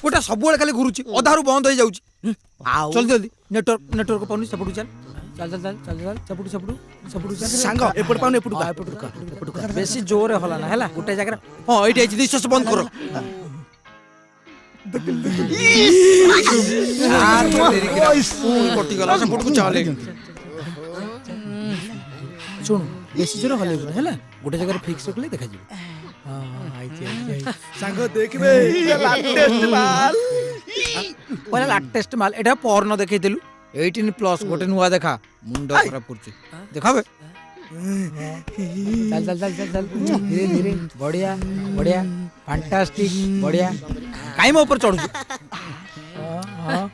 गोटा सब खाली घुरुची अधारू बंद हो जाउची चल जल्दी नेटवर्क पाउनी सपटू चल चल चल चल चल चल सपटू चल सांग एपट पाउन एपट बेसी जोर होला ना हैला गोटे जगह हां एठी आइछि निश्वास बंद करो कटी गला सपटू चले सुन बेसी जोर हले हैला गोटे जगह फिक्स रखले देखा जी सांग देखबे लेटेस्ट माल पहला लेटेस्ट माल एटा porno देखै देलु 18+ गोटे नुआ देखा मुंडो खराब करछि देखाबे चल चल चल चल चल धीरे धीरे बढ़िया बढ़िया फैंटास्टिक बढ़िया काई में ऊपर चढ़ू हां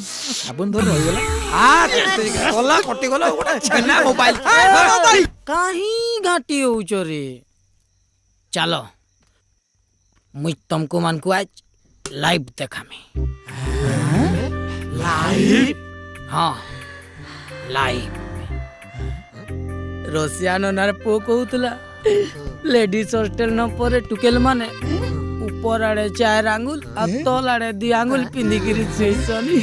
साबुन धर हो गेला गला कटि गला गोटे छेना मोबाइल काहे घाटी होउछ रे चलो मुई तुमको मान को आज लाइव देखामी लाइव हाँ लाइव रसियानो नार पो कहूतला लेडीज हॉस्टल न परे टुकेल माने ऊपर आड़े 4 आंगुल आ तल आड़े 2 आंगुल पिंदी गिरी सेसनी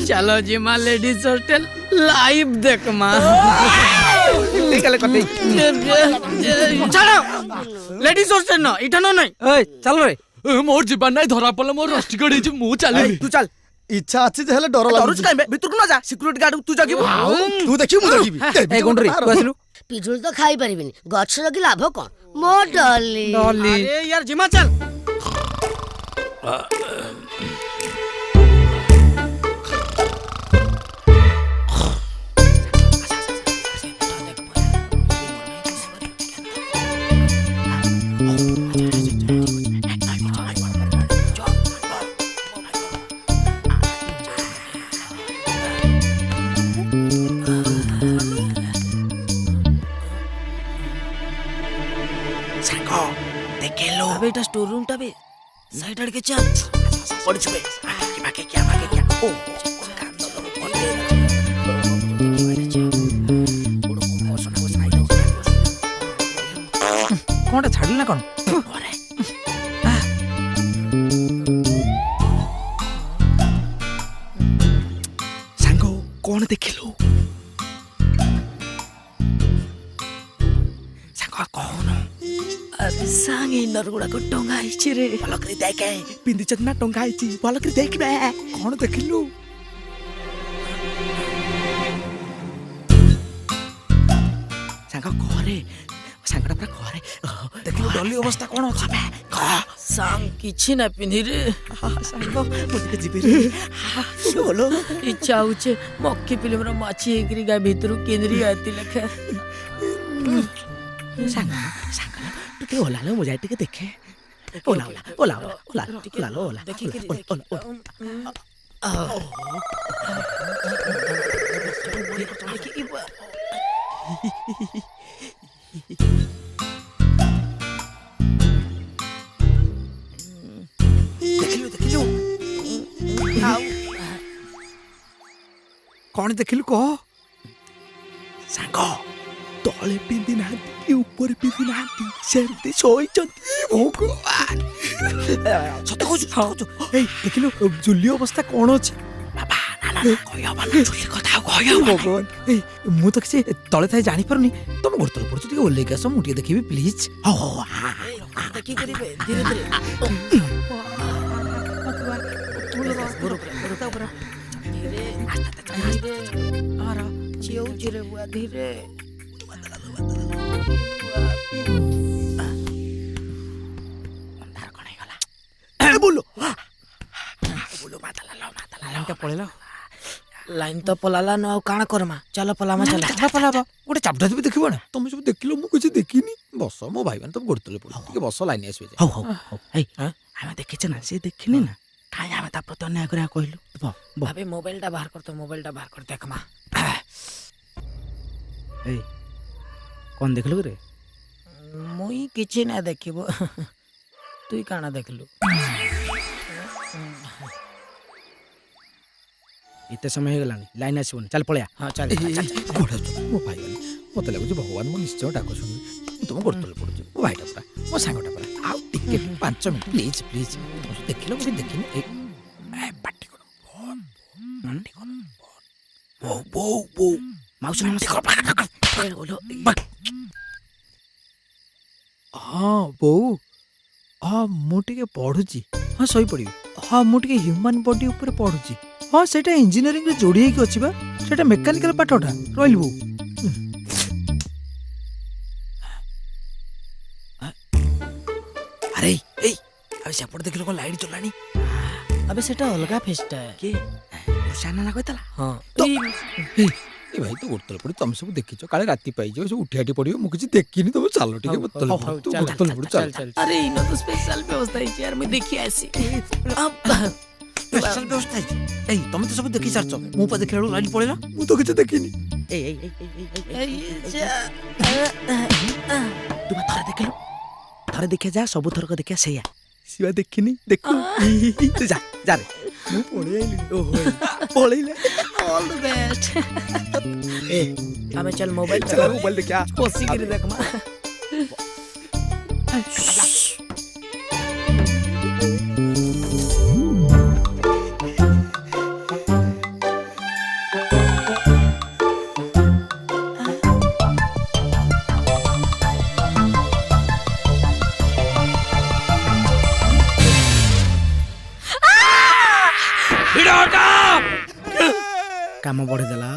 चलो जी मां लेडीज हॉस्टल लाइव देख मां निकले कते चलो लेडीज हॉस्टल न इठा न नहीं ए चल रे मोर जीवन नहीं धरा पड़ला मोर रस्टी गड़ी जे मु चली तू चल इच्छा अछि जे हेले डर लागु काई भीतर को न जा सिक्योरिटी गार्ड तू जगिबो तू देखि मु जगिबी ए गुंडरी बसलु पिजुल तो खाई परिबिनी गछ लगी लाभ कोन मो डॉली अरे यार जिमा चल बेटा स्टोर रूम टा बे साइड अड़ के चल पड़ छबे बाकी क्या ओ कांदो लोग बोले कोनटा छाडी ना कोन अरे सांगो कोन देखिलो सांगो कोन अरे सांगे नरगुड़ा को टंगा आइछि रे भलकरी देखे पिंदी चतना टंगा आइछि भलकरी देखबे कोन देखिलु सांग घरे सांगडा पूरा घरे देखिलो डली अवस्था कोन अछि सांग किछि ना पिंधी रे सांग मुते जिबे रे बोलो इच्छा होचे मक्खी फिल्म रो माछी एकरी गा भीतरु केंद्री आती लखे सांग सांग टिके ओला लो मुझे टिके देखे ओला ओला ओला ओला टिके ला ओला देखि देखिलो कोन देखिलु कह सांग तले पिंदी नांती ऊपर पिंदी नांती सेमती सोईचंती भगवान सत कहू ए देखिलु जुली अवस्था कोन अछि बाबा ना ना कहया बन जुली कथा कहया भगवान ए मु तो किसी तले थाई जानि परनी तुम गुरतल पड़छ टिके ओले के सम मुटिए देखिबी प्लीज हो देखि करिबे धीरे धीरे धीरे बुआ धीरे अंधार कोन गला बोलो बोलो मातला लाइन का पळेला लाइन तो पलाला न काण करमा चलो पलामा चला पलाबा गोटे चापटा भी देखिबो ना तुम सब देखिलो मु कुछ देखिनी बस मो भाई बन तुम गुरतले पड़ के बस लाइन आसबे हो ए हम देखे ना से देखिनी ना काई हम ता प्रति अन्याय करा कहलु भाभी मोबाइल टा बाहर कर तो मोबाइल टा बाहर कर देखमा ए कौन देखलु रे मुई किछि ना देखिबो तुई काना देखलु इते समय हो गलानी लाइन आसीबोनी चल पळया हां चल गोड़ मो भाई मते लागु भगवान मो निश्चय डाको सुन तुम गोड़ तले पड़ुची मो भाईटा पूरा मो सांगटा पूरा आउ टिके 5 मिनिट प्लीज प्लीज देखिलो मुझे देखिनो ए पार्टी करो पार्टी करो बो माउस पार्टी करो हाँ बो हाँ मुझे पढ़ुची हाँ सही पड़ी हाँ मुझे ह्यूमन बॉडी ऊपर पढ़ुची हाँ सेटा इंजीनियरिंग रे जोड़ी होई अछि बा सेटा मेकानिकल पाठटा रोइल बो अरे ए अबे सेपट देखिलो को लाइट चलानी अबे सेटा अलगा फेस्टा है के शाना ना कहतला हाँ तो ए भाई तो गोड़ तले पड़ी तुम सब देखिছো काले राती पाई जो उठियाटी पड़ियो मु किछि देखिनी तो चलो ठीक है तले पड़ तू गोड़ तले पड़ चल अरे इनो तो स्पेशल व्यवस्था है यार मैं देखी ऐसी अब स्पेशल व्यवस्था है ए तुम तो सब देखि सारछ मु पा देखिला लाइट पड़ेला मु तो किछि देखिनी ए तू थारे देखिलो थारे देखिया जा सब थर को देखिया सैया सिवा देखिनी देखो तू जा जा रे मु पळे आइली ओहो पळेला ऑल द बेस्ट ए अबे चल मोबाइल चला मोबाइल देखिया कोसी गिरी देख मा काम बढ़े देला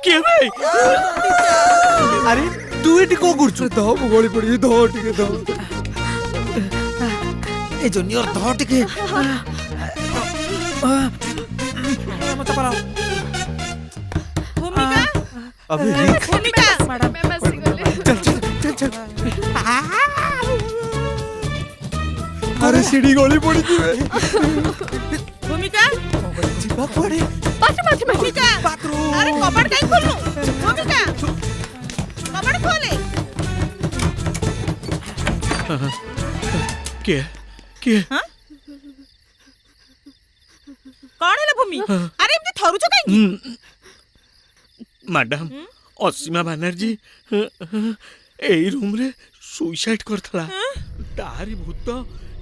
के भाई अरे तू एटी को गुरछु तो गोली पड़ी दो टिके दो ए जूनियर दो टिके मत पराओ भूमिका अबे भूमिका मैडम मैं बस चल अरे सीढ़ी गोली पड़ी थी भूमिका जीवा पड़े भूमिका अरे कबड़ काई खोलनु भूमिका कबड़ खोले के हां कौन है भूमि अरे एमती थरुछ काई मैडम असीमा बनर्जी एई रूम रे सुसाइड करथला तारी भूत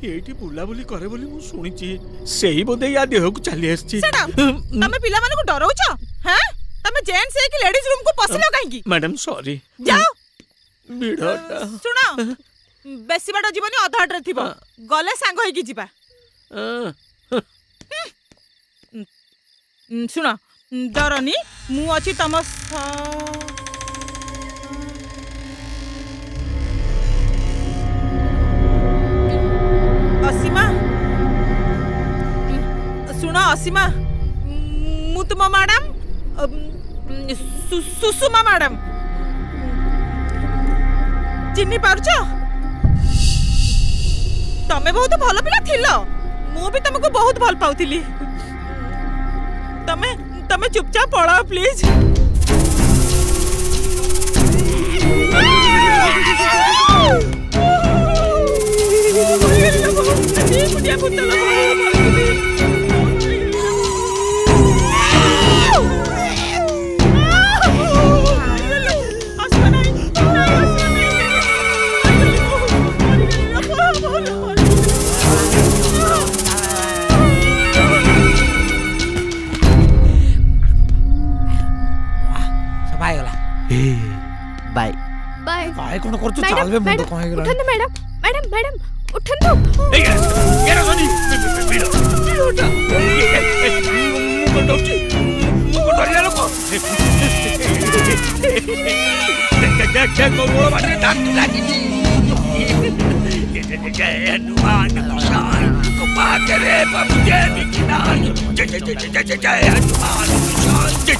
एठी बुलाबुली करे बोली मु सुनिची सेही बोधे या देह को चली आछी तमे पिला माने को डराउछ हैं तमे जेंट्स है कि लेडीज रूम को पसलो काई की मैडम सॉरी जाओ बिड़ाटा सुनो बेसी बाटा जीवनी अधाट रे थिबो गले सांग होई की जीवा सुनो डरनी मु अछि तम असीमा सुनो असीमा मु तुम मैडम सुषमा मैडम चिन्नी पारुछ तमे बहुत भल पिला थिलो मु भी तुमको बहुत भल पाउथिली तमे तमे चुपचाप पड़ाओ प्लीज बाय बाय काय कोन करछु चाल बे मुंड कोन गेला उठन मैडम मैडम मैडम उठन ए केरा सोनी बिड़ो उठा मु को डरिया लोक देख को बोलो बाटे दांत लागी जय हनुमान शान को पाके रे बाबू जय विज्ञान जय हनुमान शान जय